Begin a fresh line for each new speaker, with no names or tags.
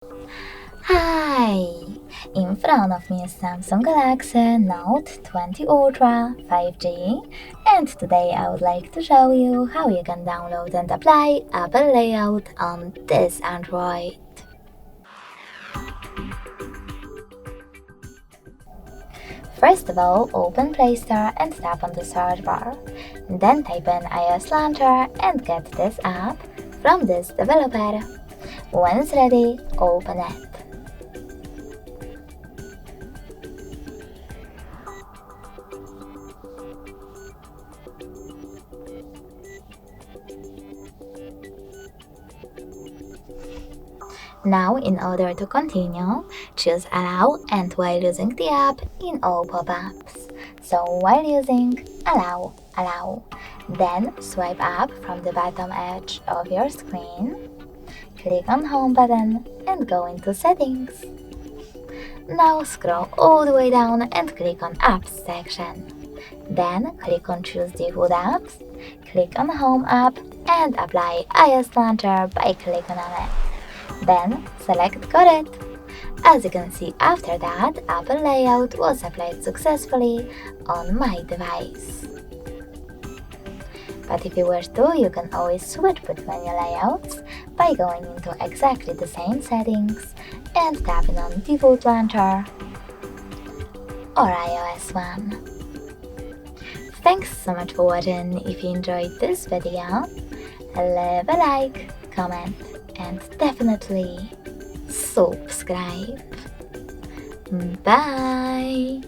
Hi! In front of me is Samsung Galaxy Note 20 Ultra 5G, and today I would like to show you how you can download and apply Apple Layout on this Android. First of all, open Play Store and tap on the search bar. Then type in iOS Launcher and get this app from this developer. When it's ready, open it. Now, in order to continue, choose Allow and while using the app in all pop-ups. So while using Allow. Then swipe up from the bottom edge of your screen, click on Home button and go into Settings. Now scroll all the way down and click on Apps section. Then click on Choose Default Apps, click on Home app and apply iOS Launcher by clicking on it. Then select Got it. As you can see, after that, Apple Layout was applied successfully on my device. But if you wish to, you can always switch between your layouts by going into exactly the same settings and tapping on Default Launcher or iOS one. Thanks so much for watching. If you enjoyed this video, leave a like, comment, and definitely subscribe. Bye!